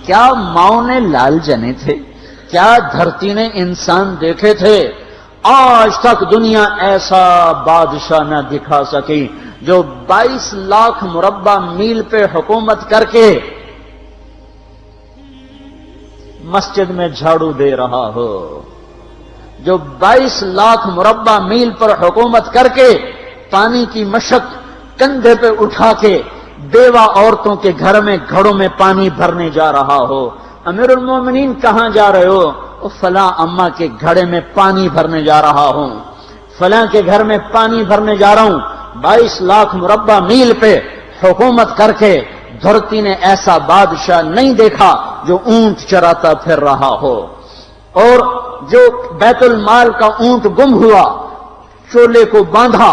کیا ماؤں نے لال جنے تھے؟ کیا دھرتی نے انسان دیکھے تھے؟ آج تک دنیا ایسا بادشاہ نہ دکھا سکی جو 22 لاکھ مربع میل پہ حکومت کر کے مسجد میں جھاڑو دے رہا ہو، جو 22 لاکھ مربع میل پر حکومت کر کے پانی کی مشق کندھے پہ اٹھا کے بیوہ عورتوں کے گھر میں گھڑوں میں پانی بھرنے جا رہا ہو۔ امیر المومنین کہاں جا رہے ہو؟ فلاں اماں کے گھڑے میں پانی بھرنے جا رہا ہوں، فلاں کے گھر میں پانی بھرنے جا رہا ہوں۔ 22 لاکھ مربع میل پہ حکومت کر کے دھرتی نے ایسا بادشاہ نہیں دیکھا جو اونٹ چراتا پھر رہا ہو۔ اور جو بیت المال کا اونٹ گم ہوا، چولے کو باندھا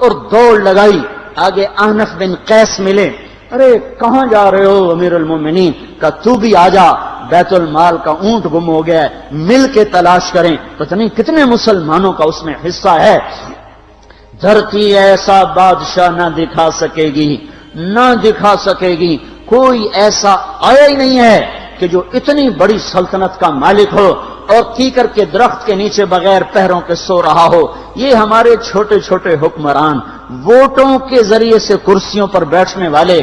اور دوڑ لگائی، آگے احنف بن قیس ملے، ارے کہاں جا رہے ہو امیر المومنین؟ کہ تو بھی آجا، بیت المال کا اونٹ گم ہو گیا ہے، مل کے تلاش کریں۔ پتہ نہیں کتنے مسلمانوں کا اس میں حصہ ہے۔ دھرتی ایسا بادشاہ نہ دکھا سکے گی، نہ دکھا سکے گی، کوئی ایسا آیا ہی نہیں ہے کہ جو اتنی بڑی سلطنت کا مالک ہو اور کیکر کے درخت کے نیچے بغیر پیروں کے سو رہا ہو۔ یہ ہمارے چھوٹے چھوٹے حکمران، ووٹوں کے ذریعے سے کرسیوں پر بیٹھنے والے،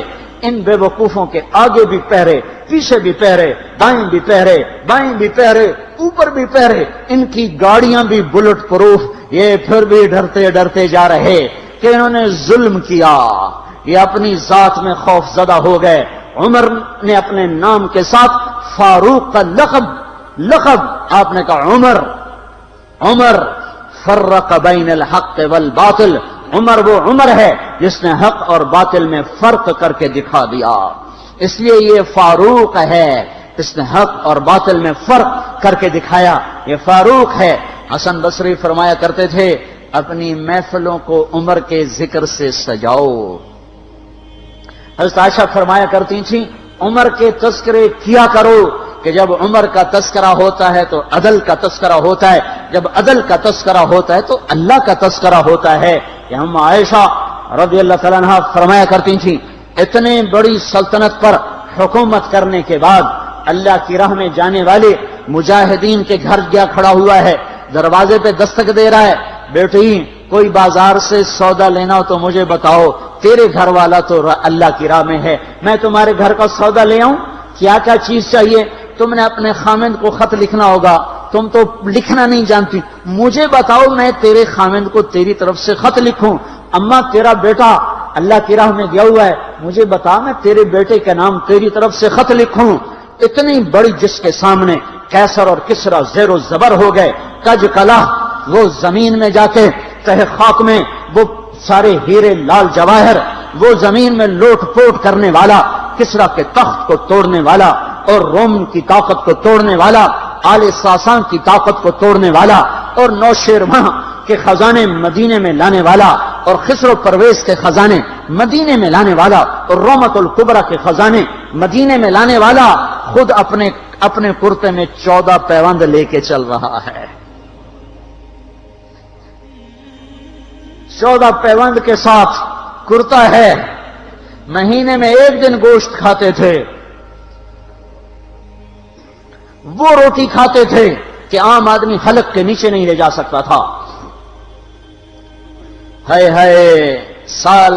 ان بے وقوفوں کے آگے بھی پہرے، پیچھے بھی پہرے، دائیں بھی پہرے، بائیں بھی پہرے، اوپر بھی پہرے، ان کی گاڑیاں بھی بلٹ پروف، یہ پھر بھی ڈرتے ڈرتے جا رہے کہ انہوں نے ظلم کیا، یہ اپنی ذات میں خوف زدہ ہو گئے۔ عمر نے اپنے نام کے ساتھ فاروق کا لقب آپ نے کہا عمر فرق بین الحق والباطل، عمر وہ عمر ہے جس نے حق اور باطل میں فرق کر کے دکھا دیا، اس لیے یہ فاروق ہے، اس نے حق اور باطل میں فرق کر کے دکھایا، یہ فاروق ہے۔ حسن بصری فرمایا کرتے تھے اپنی محفلوں کو عمر کے ذکر سے سجاؤ۔ حضرت عائشہ فرمایا کرتی تھیں عمر کے تذکرے کیا کرو کہ جب عمر کا تذکرہ ہوتا ہے تو عدل کا تذکرہ ہوتا ہے، جب عدل کا تذکرہ ہوتا ہے تو اللہ کا تذکرہ ہوتا ہے۔ کہ ہم عائشہ رضی اللہ تعالیٰ عنہ فرمایا کرتی تھیں اتنے بڑی سلطنت پر حکومت کرنے کے بعد اللہ کی راہ میں جانے والے مجاہدین کے گھر گیا کھڑا ہوا ہے، دروازے پہ دستک دے رہا ہے، بیٹی کوئی بازار سے سودا لینا ہو تو مجھے بتاؤ، تیرے گھر والا تو اللہ کی راہ میں ہے، میں تمہارے گھر کا سودا لے آؤں، کیا کیا چیز چاہیے؟ تم نے اپنے خامند کو خط لکھنا ہوگا، تم تو لکھنا نہیں جانتی، مجھے بتاؤ میں تیرے خامند کو تیری طرف سے خط لکھوں۔ اما تیرا بیٹا اللہ کی راہ میں گیا ہوا ہے، مجھے بتا میں تیرے بیٹے کے نام تیری طرف سے خط لکھوں۔ اتنی بڑی جس کے سامنے قیصر اور کسرا زیر و زبر ہو گئے، کج کلا، وہ زمین میں جا کے تہ خاک میں وہ سارے ہیرے لال جواہر، وہ زمین میں لوٹ پوٹ کرنے والا، کسرا کے تخت کو توڑنے والا اور روم کی طاقت کو توڑنے والا، آل ساسان کی طاقت کو توڑنے والا اور نوشیروان کے خزانے مدینے میں لانے والا اور خسرو پرویز کے خزانے مدینے میں لانے والا اور رومت الکبرا کے خزانے مدینے میں لانے والا خود اپنے کرتے میں 14 پیوند لے کے چل رہا ہے۔ 14 پیوند کے ساتھ کرتا ہے، مہینے میں 1 دن گوشت کھاتے تھے، وہ روٹی کھاتے تھے کہ عام آدمی حلق کے نیچے نہیں لے جا سکتا تھا۔ ہے سال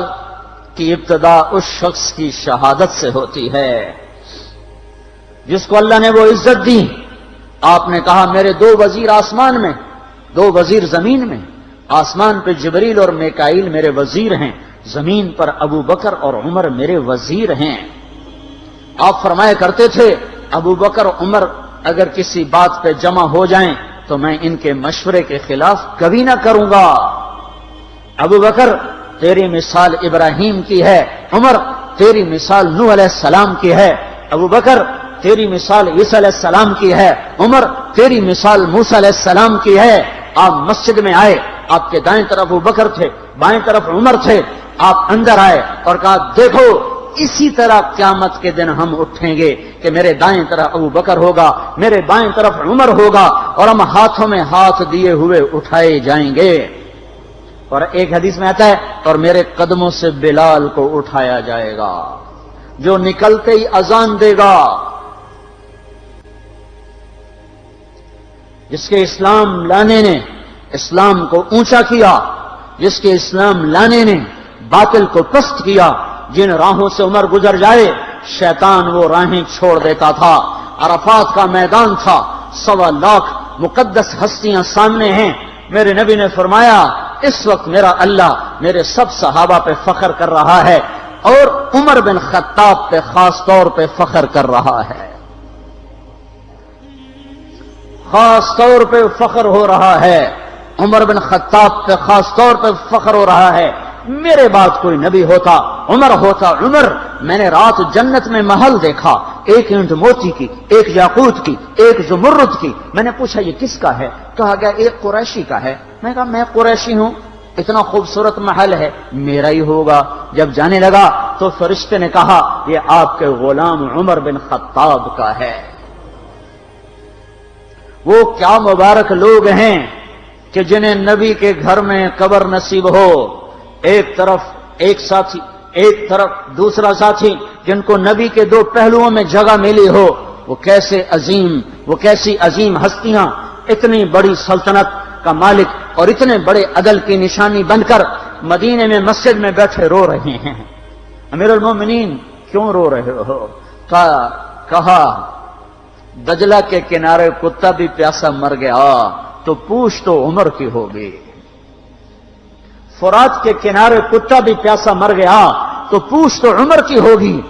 کی ابتدا اس شخص کی شہادت سے ہوتی ہے جس کو اللہ نے وہ عزت دی۔ آپ نے کہا میرے 2 وزیر آسمان میں، 2 وزیر زمین میں، آسمان پہ جبریل اور میکائیل میرے وزیر ہیں، زمین پر ابو بکر اور عمر میرے وزیر ہیں۔ آپ فرمایا کرتے تھے ابو بکر عمر اگر کسی بات پہ جمع ہو جائیں تو میں ان کے مشورے کے خلاف کبھی نہ کروں گا۔ ابو بکر تیری مثال ابراہیم کی ہے، عمر تیری مثال نوح علیہ السلام کی ہے، ابو بکر تیری مثال عیسیٰ علیہ السلام کی ہے، عمر تیری مثال موسیٰ علیہ السلام کی ہے۔ آپ مسجد میں آئے، آپ کے دائیں طرف ابو بکر تھے، بائیں طرف عمر تھے، آپ اندر آئے اور کہا دیکھو اسی طرح قیامت کے دن ہم اٹھیں گے کہ میرے دائیں طرف ابو بکر ہوگا، میرے بائیں طرف عمر ہوگا اور ہم ہاتھوں میں ہاتھ دیے ہوئے اٹھائے جائیں گے۔ اور ایک حدیث میں آتا ہے اور میرے قدموں سے بلال کو اٹھایا جائے گا جو نکلتے ہی اذان دے گا، جس کے اسلام لانے نے اسلام کو اونچا کیا، جس کے اسلام لانے نے باطل کو پست کیا، جن راہوں سے عمر گزر جائے شیطان وہ راہیں چھوڑ دیتا تھا۔ عرفات کا میدان تھا، 1.25 لاکھ مقدس ہستیاں سامنے ہیں۔ میرے نبی نے فرمایا اس وقت میرا اللہ میرے سب صحابہ پہ فخر کر رہا ہے اور عمر بن خطاب پہ خاص طور پہ فخر کر رہا ہے، خاص طور پہ فخر ہو رہا ہے، عمر بن خطاب پہ خاص طور پہ فخر ہو رہا ہے۔ میرے بعد کوئی نبی ہوتا عمر ہوتا۔ عمر، میں نے رات جنت میں محل دیکھا، ایک اینٹ موتی کی، ایک یاقوت کی، ایک زمرد کی۔ میں نے پوچھا یہ کس کا ہے؟ کہا گیا ایک قریشی کا ہے۔ میں کہا میں قریشی ہوں، اتنا خوبصورت محل ہے، میرا ہی ہوگا۔ جب جانے لگا تو فرشتے نے کہا یہ آپ کے غلام عمر بن خطاب کا ہے۔ وہ کیا مبارک لوگ ہیں کہ جنہیں نبی کے گھر میں قبر نصیب ہو، ایک طرف ایک ساتھی، ایک طرف دوسرا ساتھی، جن کو نبی کے دو پہلوؤں میں جگہ ملی ہو۔ وہ کیسی عظیم ہستیاں اتنی بڑی سلطنت کا مالک اور اتنے بڑے عدل کی نشانی بن کر مدینے میں مسجد میں بیٹھے رو رہے ہیں۔ امیر المومنین کیوں رو رہے ہو؟ کہا دجلہ کے کنارے کتا بھی پیاسا مر گیا تو پوچھ تو عمر کی ہوگی، فرات کے کنارے کتا بھی پیاسا مر گیا تو پوچھ تو عمر کی ہوگی۔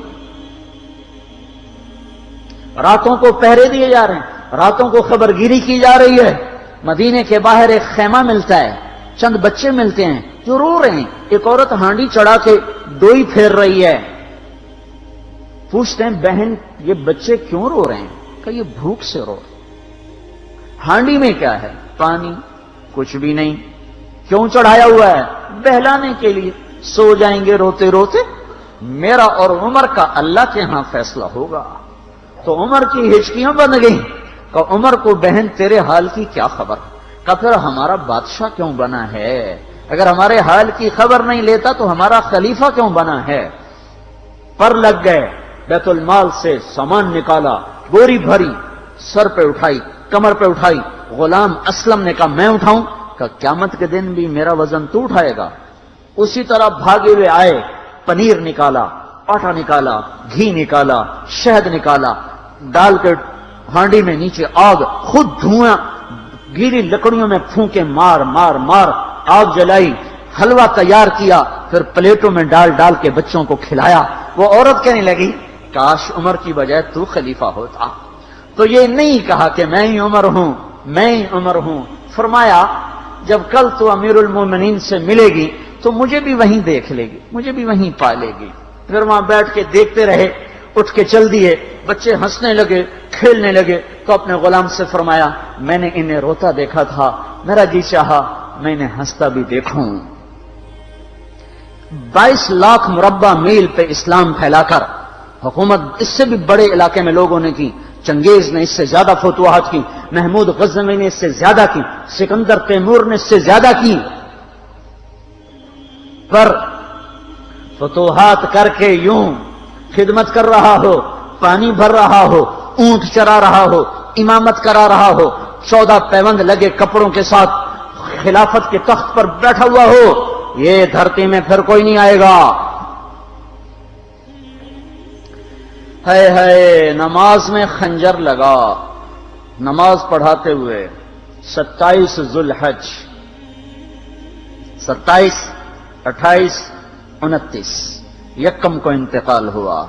راتوں کو پہرے دیے جا رہے ہیں، راتوں کو خبرگیری کی جا رہی ہے۔ مدینے کے باہر ایک خیمہ ملتا ہے، چند بچے ملتے ہیں جو رو رہے ہیں۔ ایک عورت ہانڈی چڑھا کے ڈوئی پھیر رہی ہے۔ پوچھتے ہیں بہن یہ بچے کیوں رو رہے ہیں؟ کہ یہ بھوک سے رو رہے ہیں۔ ہانڈی میں کیا ہے؟ پانی، کچھ بھی نہیں۔ کیوں چڑھایا ہوا ہے؟ بہلانے کے لیے، سو جائیں گے روتے روتے۔ میرا اور عمر کا اللہ کے ہاں فیصلہ ہوگا۔ تو عمر کی ہچکیاں بن گئیں کہ عمر کو بہن تیرے حال کی کیا خبر؟ کہ پھر ہمارا بادشاہ کیوں بنا ہے؟ اگر ہمارے حال کی خبر نہیں لیتا تو ہمارا خلیفہ کیوں بنا ہے؟ پر لگ گئے، بیت المال سے سامان نکالا، بوری بھری، سر پہ اٹھائی، کمر پہ اٹھائی۔ غلام اسلم نے کہا میں اٹھاؤں؟ کہ قیامت کے دن بھی میرا وزن تو اٹھائے گا۔ اسی طرح بھاگے ہوئے آئے، پنیر نکالا، آٹا نکالا، گھی نکالا، شہد نکالا، ڈال کے ہانڈی میں نیچے آگ، خود دھواں گیلی لکڑیوں میں پھونکے مار مار مار آگ جلائی، حلوہ تیار کیا، پھر پلیٹوں میں ڈال ڈال کے بچوں کو کھلایا۔ وہ عورت کہنے لگی کاش عمر کی بجائے تو خلیفہ ہوتا۔ تو یہ نہیں کہا کہ میں ہی عمر ہوں، میں ہی عمر ہوں۔ فرمایا جب کل تو امیر المومنین سے ملے گی تو مجھے بھی وہیں دیکھ لے گی، مجھے بھی وہیں پا لے گی۔ پھر وہاں بیٹھ کے دیکھتے رہے، اٹھ کے چل دیے۔ بچے ہنسنے لگے، کھیلنے لگے تو اپنے غلام سے فرمایا میں نے انہیں روتا دیکھا تھا، میرا جی چاہا میں انہیں ہنستا بھی دیکھوں۔ 22 لاکھ مربع میل پہ اسلام پھیلا کر حکومت اس سے بھی بڑے علاقے میں لوگوں نے کی۔ چنگیز نے اس سے زیادہ فتوحات کی، محمود غزنوی نے اس سے زیادہ کی، سکندر تیمور نے اس سے زیادہ کی۔ پر فتوحات کر کے یوں خدمت کر رہا ہو، پانی بھر رہا ہو، اونٹ چرا رہا ہو، امامت کرا رہا ہو، 14 پیوند لگے کپڑوں کے ساتھ خلافت کے تخت پر بیٹھا ہوا ہو، یہ دھرتی میں پھر کوئی نہیں آئے گا۔ ہے نماز میں خنجر لگا، نماز پڑھاتے ہوئے 27 ذوالحج، 27، 28، 29 یکم کو انتقال ہوا۔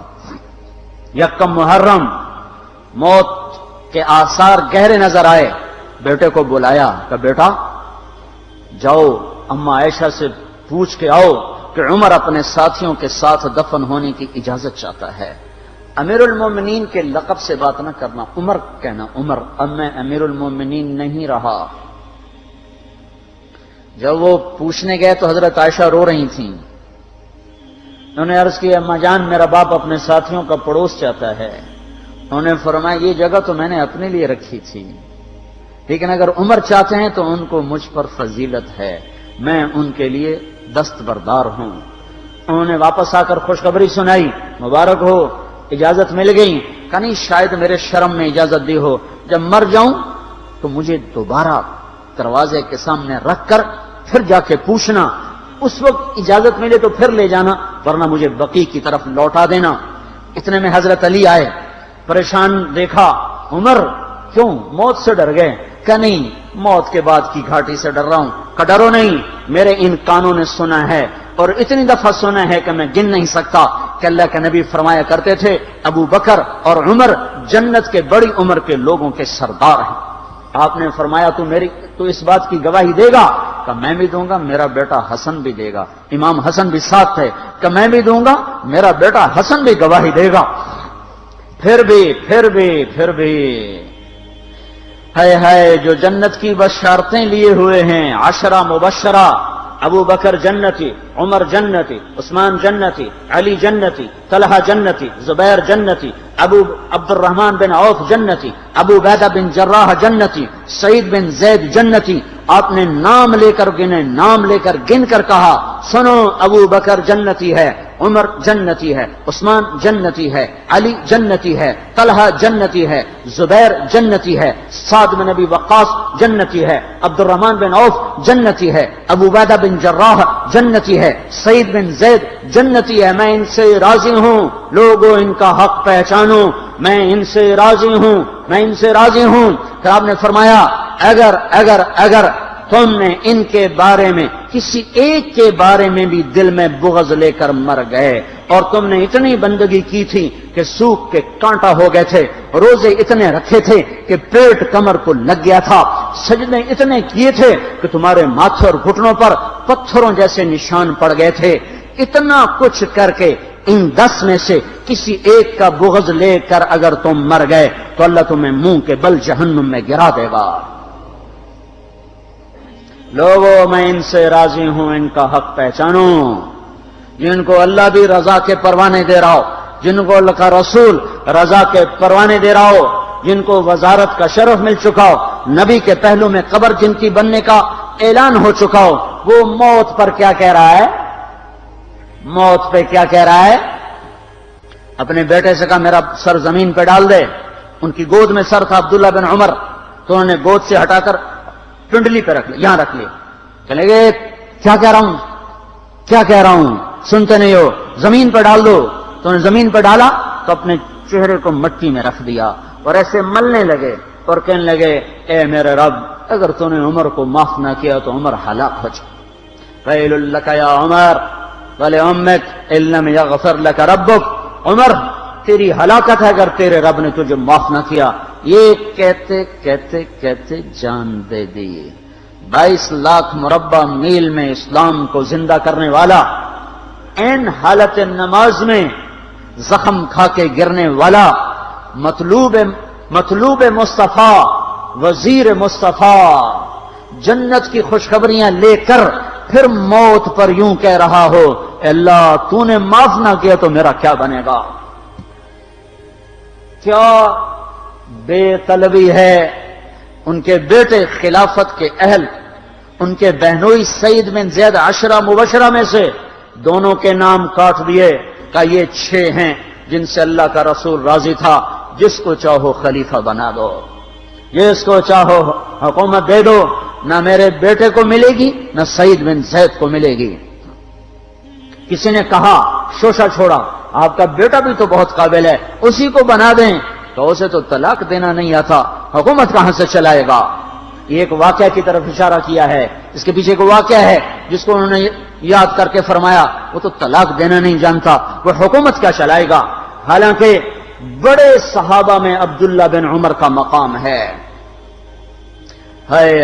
یکم محرم موت کے آثار گہرے نظر آئے۔ بیٹے کو بلایا کہ بیٹا جاؤ اما عائشہ سے پوچھ کے آؤ کہ عمر اپنے ساتھیوں کے ساتھ دفن ہونے کی اجازت چاہتا ہے۔ امیر المومنین کے لقب سے بات نہ کرنا، عمر کہنا، عمر اب میں امیر المومنین نہیں رہا۔ جب وہ پوچھنے گئے تو حضرت عائشہ رو رہی تھیں۔ انہوں نے عرض کیا اما جان میرا باپ اپنے ساتھیوں کا پڑوس چاہتا ہے۔ انہوں نے فرمایا یہ جگہ تو میں نے اپنے لیے رکھی تھی، لیکن اگر عمر چاہتے ہیں تو ان کو مجھ پر فضیلت ہے، میں ان کے لیے دستبردار ہوں۔ انہوں نے واپس آ کر خوشخبری سنائی، مبارک ہو اجازت مل گئی۔ کہ نہیں شاید میرے شرم میں اجازت دی ہو، جب مر جاؤں تو مجھے دوبارہ دروازے کے سامنے رکھ کر پھر جا کے پوچھنا، اس وقت اجازت ملے تو پھر لے جانا، ورنہ مجھے بقیع کی طرف لوٹا دینا۔ اتنے میں حضرت علی آئے، پریشان دیکھا، عمر کیوں موت سے ڈر گئے؟ کہ نہیں، موت کے بعد کی گھاٹی سے ڈر رہا ہوں۔ کہ ڈرو نہیں، میرے ان کانوں نے سنا ہے اور اتنی دفعہ سنا ہے کہ میں گن نہیں سکتا کہ اللہ کے نبی فرمایا کرتے تھے ابو بکر اور عمر جنت کے بڑی عمر کے لوگوں کے سردار ہیں۔ آپ نے فرمایا تو اس بات کی گواہی دے گا؟ کہ میں بھی دوں گا، میرا بیٹا حسن بھی دے گا۔ امام حسن بھی ساتھ تھے۔ کہ میں بھی دوں گا، میرا بیٹا حسن بھی گواہی دے گا۔ پھر بھی ہے جو جنت کی بشارتیں لیے ہوئے ہیں، 10 مبشرہ، ابو بکر جنتی، عمر جنتی، عثمان جنتی، علی جنتی، طلحہ جنتی، زبیر جنتی، ابو عبد الرحمن بن عوف جنتی، ابو عبیدہ بن جراح جنتی، سعید بن زید جنتی۔ آپ نے نام لے کر گنے، نام لے کر گن کر کہا، سنو ابو بکر جنتی ہے، عمر جنتی ہے، عثمان جنتی ہے، علی جنتی ہے، طلحہ جنتی ہے، زبیر جنتی ہے، سعد بن نبی وقاص جنتی ہے، عبد الرحمن بن عوف جنتی ہے، ابو عبیدہ بن جراح جنتی ہے، سعید بن زید جنتی ہے۔ میں ان سے راضی ہوں، لوگوں ان کا حق پہچانو، میں ان سے راضی ہوں، میں ان سے راضی ہوں۔ پھر آپ نے فرمایا اگر تم نے ان کے بارے میں کسی ایک کے بارے میں بھی دل میں بغض لے کر مر گئے، اور تم نے اتنی بندگی کی تھی کہ سوکھ کے کانٹا ہو گئے تھے، روزے اتنے رکھے تھے کہ پیٹ کمر کو لگ گیا تھا، سجدے اتنے کیے تھے کہ تمہارے ماتھے اور گھٹنوں پر پتھروں جیسے نشان پڑ گئے تھے، اتنا کچھ کر کے ان 10 میں سے کسی ایک کا بغض لے کر اگر تم مر گئے تو اللہ تمہیں منہ کے بل جہنم میں گرا دے گا۔ لوگوں میں ان سے راضی ہوں، ان کا حق پہچانو، جن کو اللہ بھی رضا کے پروانے دے رہا ہو، جن کو اللہ کا رسول رضا کے پروانے دے رہا ہو، جن کو وزارت کا شرف مل چکا ہو، نبی کے پہلو میں قبر جن کی بننے کا اعلان ہو چکا ہو، وہ موت پر کیا کہہ رہا ہے؟ موت پہ کیا کہہ رہا ہے؟ اپنے بیٹے سے کہا میرا سر زمین پہ ڈال دے۔ ان کی گود میں سر تھا عبداللہ بن عمر، تو انہوں نے گود سے ہٹا کر پنڈلی پہ رکھ لیا، یہاں رکھ لیا۔ چلے گئے، کیا کہہ رہا ہوں سنتے نہیں ہو، زمین پہ ڈال دو۔ تو انہوں نے زمین پہ ڈالا تو اپنے چہرے کو مٹی میں رکھ دیا اور ایسے ملنے لگے اور کہنے لگے، اے میرے رب، اگر تو نے عمر کو معاف نہ کیا تو عمر ہلاک ہو جائے۔ ویل لک یا عمر ولامک ان لم یغفر لک ربک، عمر تیری ہلاکت ہے اگر تیرے رب نے تجھے معاف نہ کیا۔ یہ کہتے کہتے کہتے جان دے دی۔ 22 لاکھ مربع میل میں اسلام کو زندہ کرنے والا، این حالت نماز میں زخم کھا کے گرنے والا، مطلوب مصطفیٰ، وزیر مصطفیٰ، جنت کی خوشخبریاں لے کر پھر موت پر یوں کہہ رہا ہو، اے اللہ تو نے معاف نہ کیا تو میرا کیا بنے گا؟ کیا بے طلبی ہے۔ ان کے بیٹے خلافت کے اہل، ان کے بہنوئی سعید بن زید 10 مبشرہ میں سے دونوں کے نام کاٹ دیے، کہ یہ 6 ہیں جن سے اللہ کا رسول راضی تھا، جس کو چاہو خلیفہ بنا دو، جس کو چاہو حکومت دے دو، نہ میرے بیٹے کو ملے گی نہ سعید بن زید کو ملے گی۔ کسی نے کہا شوشہ چھوڑا، آپ کا بیٹا بھی تو بہت قابل ہے، اسی کو بنا دیں۔ تو اسے تو طلاق دینا نہیں آتا، حکومت کہاں سے چلائے گا؟ یہ ایک واقعہ کی طرف اشارہ کیا ہے، اس کے پیچھے ایک واقعہ ہے جس کو انہوں نے یاد کر کے فرمایا، وہ تو طلاق دینا نہیں جانتا، وہ حکومت کیا چلائے گا؟ حالانکہ بڑے صحابہ میں عبداللہ بن عمر کا مقام ہے۔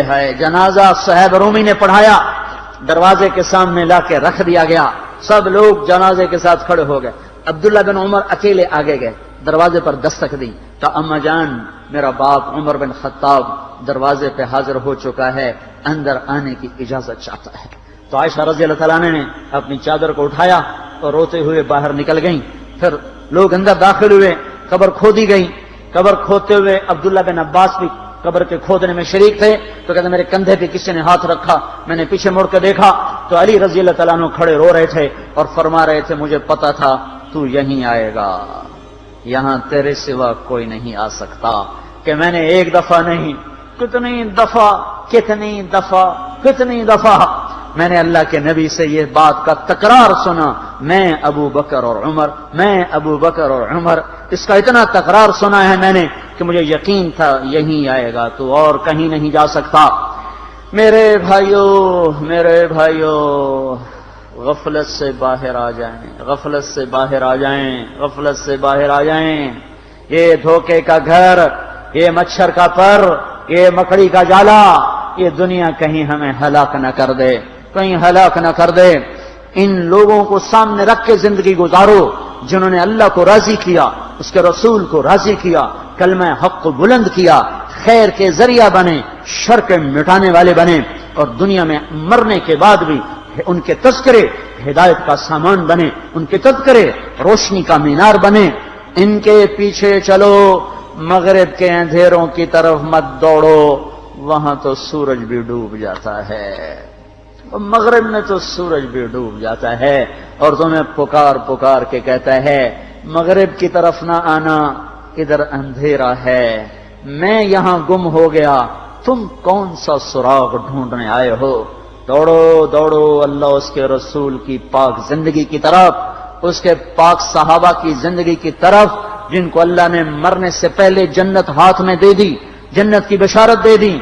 ہے جنازہ صہیب رومی نے پڑھایا، دروازے کے سامنے لا کے رکھ دیا گیا، سب لوگ جنازے کے ساتھ کھڑے ہو گئے، عبداللہ بن عمر اکیلے آگے گئے، دروازے پر دستک دی تو اما جان میرا باپ عمر بن خطاب دروازے پہ حاضر ہو چکا ہے، اندر آنے کی اجازت چاہتا ہے۔ تو عائشہ رضی اللہ تعالیٰ نے اپنی چادر کو اٹھایا اور روتے ہوئے باہر نکل گئیں۔ پھر لوگ اندر داخل ہوئے، قبر کھودی گئی، قبر کھودتے ہوئے عبداللہ بن عباس بھی قبر کے کھودنے میں شریک تھے، تو کہتے میرے کندھے پہ کسی نے ہاتھ رکھا، میں نے پیچھے مڑ کے دیکھا تو علی رضی اللہ تعالیٰ عنہ کھڑے رو رہے تھے اور فرما رہے تھے مجھے پتا تھا تو یہیں آئے گا، یہاں تیرے سوا کوئی نہیں آ سکتا، کہ میں نے ایک دفعہ نہیں کتنی دفعہ میں نے اللہ کے نبی سے یہ بات کا تکرار سنا، میں ابو بکر اور عمر، اس کا اتنا تکرار سنا ہے میں نے کہ مجھے یقین تھا یہیں آئے گا، تو اور کہیں نہیں جا سکتا۔ میرے بھائیو غفلت سے باہر آ جائیں، یہ دھوکے کا گھر، یہ مچھر کا پر، یہ مکڑی کا جالا، یہ دنیا کہیں ہمیں ہلاک نہ کر دے۔ ان لوگوں کو سامنے رکھ کے زندگی گزارو جنہوں نے اللہ کو راضی کیا، اس کے رسول کو راضی کیا، کلمہ حق کو بلند کیا، خیر کے ذریعہ بنے، شر کے مٹانے والے بنے، اور دنیا میں مرنے کے بعد بھی ان کے تذکرے ہدایت کا سامان بنے، ان کے تذکرے روشنی کا مینار بنے۔ ان کے پیچھے چلو، مغرب کے اندھیروں کی طرف مت دوڑو، وہاں تو سورج بھی ڈوب جاتا ہے، مغرب میں تو سورج بھی ڈوب جاتا ہے، اور تمہیں پکار کے کہتا ہے مغرب کی طرف نہ آنا، ادھر اندھیرا ہے، میں یہاں گم ہو گیا، تم کون سا سراغ ڈھونڈنے آئے ہو؟ دوڑو اللہ اس کے رسول کی پاک زندگی کی طرف، اس کے پاک صحابہ کی زندگی کی طرف، جن کو اللہ نے مرنے سے پہلے جنت ہاتھ میں دے دی، جنت کی بشارت دے دی،